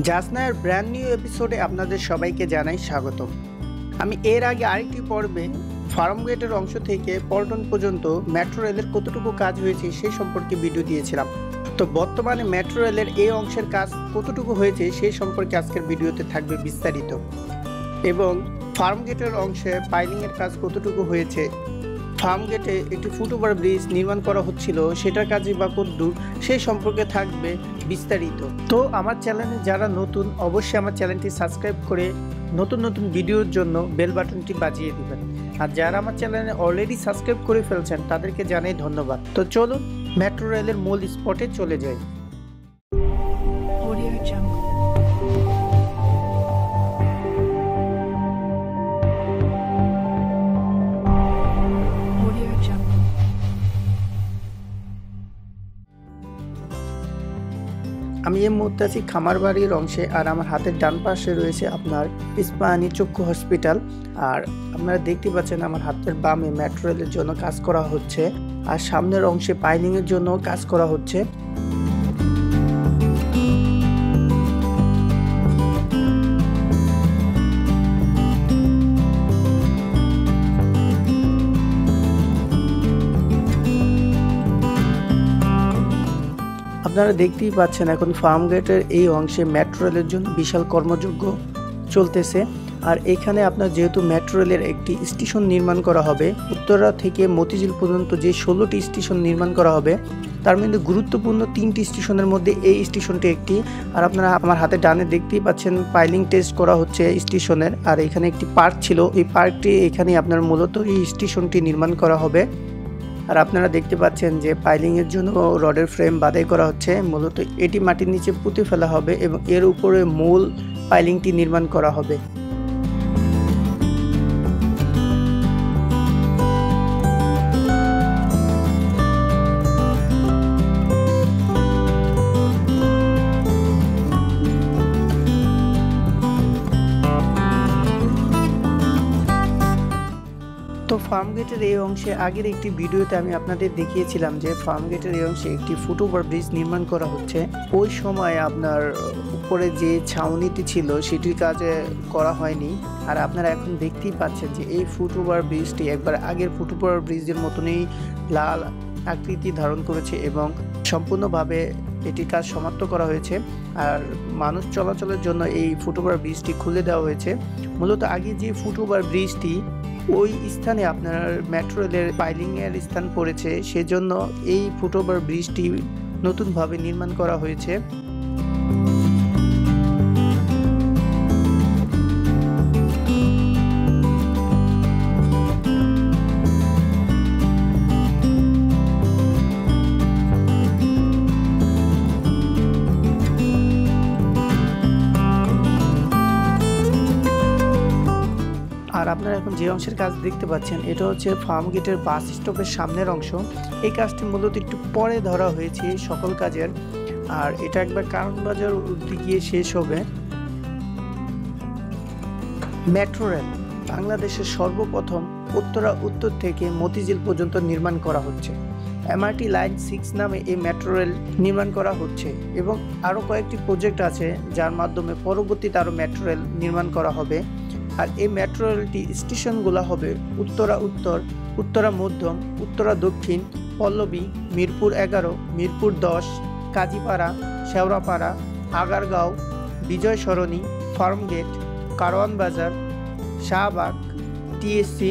জাসনার brand new এপিসোডে আপনাদের সবাইকে জানাই স্বাগতম। আমি এর আগে আরেকটি পর্বে ফার্মগেটের অংশ থেকে পল্টন পর্যন্ত মেট্রো রেলের কতটুকু কাজ হয়েছে সেই সম্পর্কে ভিডিও দিয়েছিলাম। তো বর্তমানে মেট্রো রেলের এই অংশের কাজ কতটুকু হয়েছে সেই সম্পর্কে আজকের ভিডিওতে থাকবে বিস্তারিত, এবং ফার্মগেটের অংশে পাইলিংয়ের কাজ কতটুকু হয়েছে, ফার্মগেটে একটি ফুটওভার ব্রিজ নির্মাণ করা হচ্ছিল সেটার কাজে বা কতদূর সেই সম্পর্কে থাকবে বিস্তারিত। তো আমার চ্যানেলে যারা নতুন অবশ্যই আমার চ্যানেলটি সাবস্ক্রাইব করে নতুন নতুন ভিডিওর জন্য বেল বাটনটি বাজিয়ে দিবেন, আর যারা আমার চ্যানেলে অলরেডি সাবস্ক্রাইব করে ফেলছেন তাদেরকে জানাই ধন্যবাদ। তো চলুন মেট্রো রেলের মূল স্পটে চলে যাই। আমি এই মুহূর্তে আছি খামারবাড়ির অংশে, আর আমার হাতের ডান পাশে রয়েছে আপনার ইস্পাহানি চক্ষু হসপিটাল। আর আপনারা দেখতে পাচ্ছেন আমার হাতের বামে মেট্রো রেলের জন্য কাজ করা হচ্ছে, আর সামনের অংশে পাইলিংয়ের জন্য কাজ করা হচ্ছে। আপনারা দেখতেই পাচ্ছেন এখন ফার্মগেটের এই অংশে মেট্রো রেলের জন্য বিশাল কর্মযজ্ঞ চলতেছে। আর এখানে আপনার যেহেতু মেট্রো রেলের একটি স্টেশন নির্মাণ করা হবে, উত্তরা থেকে মতিঝিল পর্যন্ত যে 16টি স্টেশন নির্মাণ করা হবে তার মধ্যে গুরুত্বপূর্ণ 3টি স্টেশনের মধ্যে এই স্টেশনটি একটি। আর আপনারা আমার হাতে ডানে দেখতেই পাচ্ছেন পাইলিং টেস্ট করা হচ্ছে স্টেশনের। আর এখানে একটি পার্ক ছিল, এই পার্কটি এখানে আপনার মূলত এই স্টেশনটি নির্মাণ করা হবে। আর আপনারা দেখতে পাচ্ছেন যে পাইলিংয়ের জন্য রডের ফ্রেম বাধাই করা হচ্ছে, মূলত এটি মাটির নিচে পুঁতে ফেলা হবে এবং এর উপরে মূল পাইলিংটি নির্মাণ করা হবে। তো ফার্মগেটের এই অংশে আগের একটি ভিডিওতে আমি আপনাদের দেখিয়েছিলাম যে ফার্মগেটের এই অংশে একটি ফুটওভার ব্রিজ নির্মাণ করা হচ্ছে। ওই সময় আপনার উপরে যে ছাউনিটি ছিল সেটির কাজ করা হয়নি। আর আপনারা এখন দেখতেই পাচ্ছেন যে এই ফুটওভার ব্রিজটি একবার আগের ফুটওভার ব্রিজের মতনই লাল আকৃতি ধারণ করেছে এবং সম্পূর্ণভাবে এটির কাজ সমাপ্ত করা হয়েছে। আর মানুষ চলাচলের জন্য এই ফুটওভার ব্রিজটি খুলে দেওয়া হয়েছে। মূলত আগে যে ফুটওভার ব্রিজটি ওই স্থানে আপনার মেট্রো রেলের পাইলিংয়ের স্থান পড়েছে, সেজন্য এই ফুটওভার ব্রিজটি নতুনভাবে নির্মাণ করা হয়েছে। আর আপনারা এখন যে অংশের কাজ দেখতে পাচ্ছেন এটা হচ্ছে ফার্মগেটের বাস স্টপের সামনের অংশ। এই কাজটি মূলত একটু পরে ধরা হয়েছে সকল কাজের, আর এটা একবার কারণ বাজার উদ্দিকে গিয়ে শেষ হবে। মেট্রো রেল বাংলাদেশের সর্বপ্রথম উত্তরা উত্তর থেকে মতিঝিল পর্যন্ত নির্মাণ করা হচ্ছে। এমআরটি লাইন 6 নামে এই মেট্রো রেল নির্মাণ করা হচ্ছে এবং আরও কয়েকটি প্রজেক্ট আছে যার মাধ্যমে পরবর্তীতে আরও মেট্রো রেল নির্মাণ করা হবে। আর এই মেট্রো রেলটি স্টেশনগুলো হবে উত্তরা উত্তর, উত্তরা মধ্যম, উত্তরা দক্ষিণ, পল্লবী, মিরপুর 11, মিরপুর 10, কাজীপাড়া, শেওড়াপাড়া, আগারগাঁও, বিজয় সরণি, ফার্মগেট, কারওয়ান বাজার, শাহবাগ, টিএসসি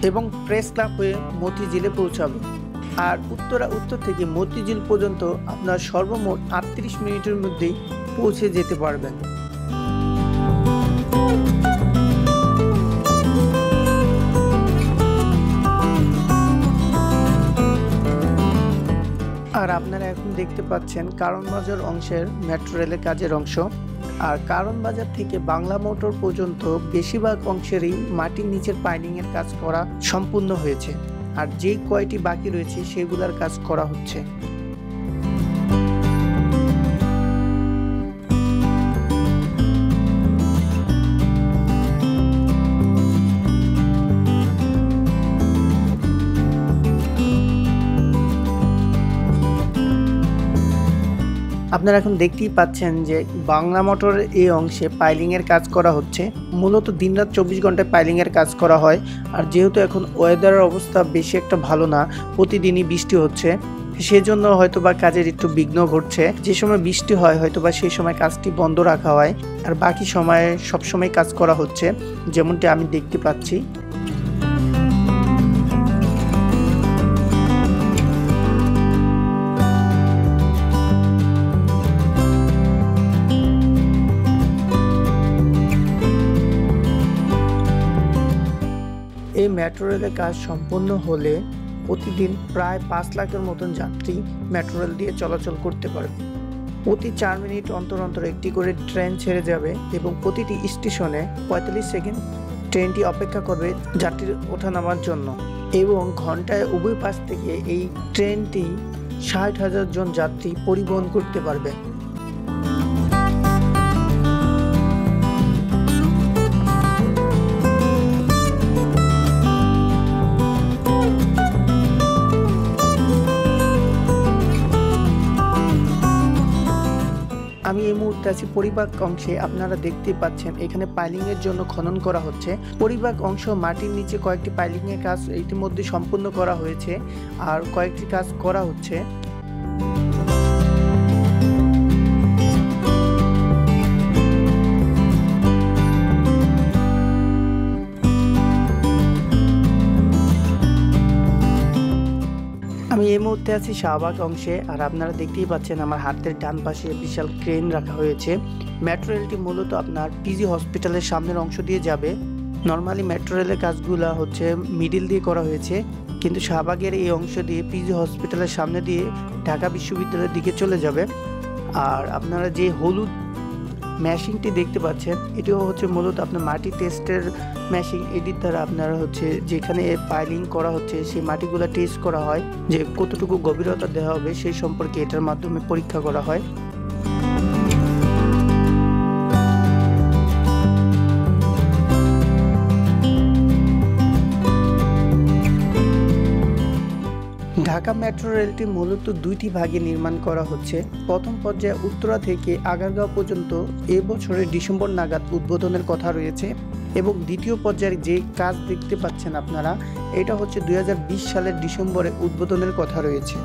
এবং প্রেস ক্লাব হয়ে মতিঝিলে পৌঁছাবে। আর উত্তরা উত্তর থেকে মতিঝিল পর্যন্ত আপনার সর্বমোট 38 মিনিটের মধ্যেই পৌঁছে যেতে পারবেন। আর আপনারা এখন দেখতে পাচ্ছেন কারণ বাজার অংশের মেট্রো রেলের কাজের অংশ। আর কারণ বাজার থেকে বাংলা মোটর পর্যন্ত বেশিরভাগ অংশেরই মাটির নিচের পাইলিংয়ের কাজ করা সম্পূর্ণ হয়েছে, আর যেই কয়টি বাকি রয়েছে সেগুলোর কাজ করা হচ্ছে। আপনারা এখন দেখতেই পাচ্ছেন যে বাংলা মোটরের এই অংশে পাইলিংয়ের কাজ করা হচ্ছে। মূলত দিনরাত 24 ঘন্টায় পাইলিংয়ের কাজ করা হয়। আর যেহেতু এখন ওয়েদারের অবস্থা বেশি একটা ভালো না, প্রতিদিনই বৃষ্টি হচ্ছে, সেজন্য হয়তোবা কাজের একটু বিঘ্ন ঘটছে। যে সময় বৃষ্টি হয় হয়তোবা সেই সময় কাজটি বন্ধ রাখা হয়, আর বাকি সময়ে সবসময় কাজ করা হচ্ছে, যেমনটি আমি দেখতে পাচ্ছি। এই মেট্রো রেলের কাজ সম্পন্ন হলে প্রতিদিন প্রায় 5 লাখের মতন যাত্রী মেট্রো রেল দিয়ে চলাচল করতে পারবে। প্রতি 4 মিনিট অন্তর অন্তর একটি করে ট্রেন ছেড়ে যাবে এবং প্রতিটি স্টেশনে 45 সেকেন্ড ট্রেনটি অপেক্ষা করবে যাত্রীর ওঠানামার জন্য, এবং ঘন্টায় উভয় পাশ থেকে এই ট্রেনটি 60,000 জন যাত্রী পরিবহন করতে পারবে। আমি এই মুহূর্তে আছি পরিবাগ অংশে। আপনারা দেখতেই পাচ্ছেন এখানে পাইলিং এর জন্য খনন করা হচ্ছে। পরিবাগ অংশ মাটির নিচে কয়েকটি পাইলিং এর কাজ ইতিমধ্যে সম্পূর্ণ করা হয়েছে, আর কয়েকটি কাজ করা হচ্ছে। আমি এই মুহূর্তে আছি শাহবাগ অংশে, আর আপনারা দেখতেই পাচ্ছেন আমার হাতের ডান পাশে বিশাল ক্রেন রাখা হয়েছে। মেট্রো রেলটি মূলত আপনার পিজি হসপিটালের সামনের অংশ দিয়ে যাবে। নর্মালি মেট্রো রেলের কাজগুলো হচ্ছে মিডিল দিয়ে করা হয়েছে, কিন্তু শাহবাগের এই অংশ দিয়ে পিজি হসপিটালের সামনে দিয়ে ঢাকা বিশ্ববিদ্যালয়ের দিকে চলে যাবে। আর আপনারা যে হলুদ মেশিনটি দেখতে পাচ্ছেন, এটিও হচ্ছে মূলত আপনার মাটি টেস্টের মেশিন। এটির দ্বারা আপনারা হচ্ছে যেখানে পাইলিং করা হচ্ছে সেই মাটিগুলো টেস্ট করা হয়, যে কতটুকু গভীরতা দেওয়া হবে সেই সম্পর্কে এটার মাধ্যমে পরীক্ষা করা হয়। ঢাকা মেট্রো রেলটি মূলত দুইটি ভাগে নির্মাণ করা হচ্ছে। প্রথম পর্যায়ে উত্তরা থেকে আগারগাঁও পর্যন্ত এবছরের ডিসেম্বর নাগাদ উদ্বোধনের কথা রয়েছে, এবং দ্বিতীয় পর্যায়ের যে কাজ দেখতে পাচ্ছেন আপনারা, এটা হচ্ছে 2020 সালের ডিসেম্বরে উদ্বোধনের কথা রয়েছে।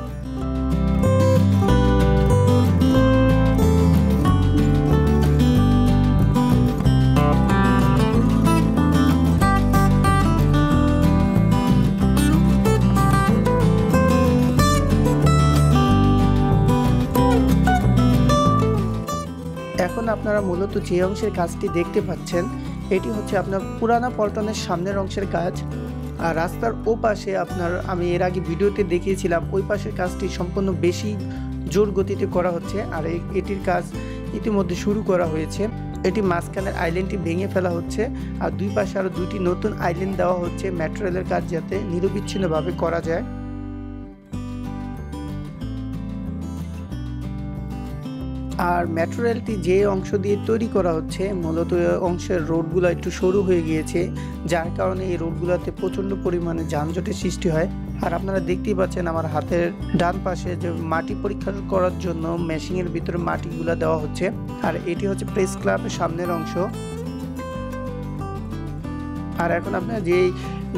এখন আপনারা মূলত যে অংশের কাজটি দেখতে পাচ্ছেন, এটি হচ্ছে আপনার পুরানা পল্টনের সামনের অংশের কাজ। আর রাস্তার ও পাশে আপনার, আমি এর আগে ভিডিওতে দেখিয়েছিলাম, ওই পাশের কাজটি সম্পূর্ণ বেশি জোর গতিতে করা হচ্ছে, আর এটির কাজ ইতিমধ্যে শুরু করা হয়েছে। এটি মাঝখানের আইল্যান্ডটি ভেঙে ফেলা হচ্ছে, আর দুই পাশে আরও দুইটি নতুন আইল্যান্ড দেওয়া হচ্ছে মেট্রো রেলের কাজ যাতে নিরবিচ্ছিন্নভাবে করা যায়। আর মেট্রো রেলটি যে অংশ দিয়ে তৈরি করা হচ্ছে, মূলত অংশের রোডগুলো একটু সরু হয়ে গিয়েছে, যার কারণে এই রোডগুলোতে প্রচণ্ড পরিমাণে যানজটের সৃষ্টি হয়। আর আপনারা দেখতেই পাচ্ছেন আমার হাতের ডান পাশে যে মাটি পরীক্ষা করার জন্য মেশিনের ভিতরে মাটিগুলো দেওয়া হচ্ছে, আর এটি হচ্ছে প্রেস ক্লাবের সামনের অংশ। আর এখন আপনারা যে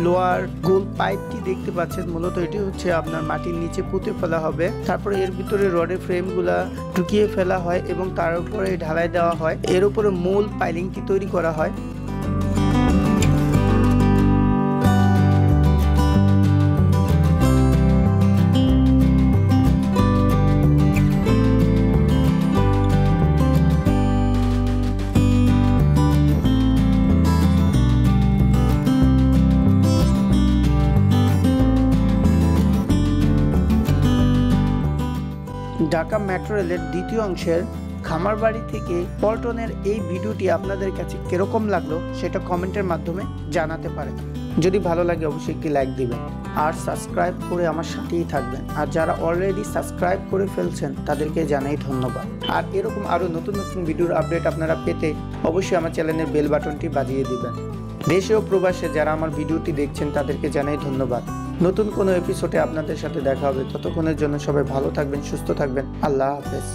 লোয়ার গোল পাইপটি দেখতে পাচ্ছেন, মূলত এটি হচ্ছে আপনার মাটির নিচে পুঁতে ফেলা হবে, তারপরে এর ভিতরে রডের ফ্রেমগুলা ঢুকিয়ে ফেলা হয় এবং তার উপরে ঢালাই দেওয়া হয়। এর উপরে মূল পাইলিংটি তৈরি করা হয়। ঢাকা মেট্রো রেলের দ্বিতীয় অংশের খামারবাড়ি থেকে পল্টনের এই ভিডিওটি আপনাদের কাছে কিরকম লাগলো সেটা কমেন্টের মাধ্যমে জানাতে পারেন। যদি ভালো লাগে অবশ্যই একটি লাইক দিবেন, আর সাবস্ক্রাইব করে আমার সাথেই থাকবেন। আর যারা অলরেডি সাবস্ক্রাইব করে ফেলছেন তাদেরকে জানাই ধন্যবাদ। আর এরকম আরও নতুন নতুন ভিডিওর আপডেট আপনারা পেতে অবশ্যই আমার চ্যানেলের বেল বাটনটি বাজিয়ে দিবেন। দেশে ও প্রবাসে যারা আমার ভিডিওটি দেখছেন তাদেরকে জানাই ধন্যবাদ। নতুন কোনো এপিসোডে আপনাদের সাথে দেখা হবে। ততক্ষণের জন্য সবাই ভালো থাকবেন, সুস্থ থাকবেন। আল্লাহ হাফেজ।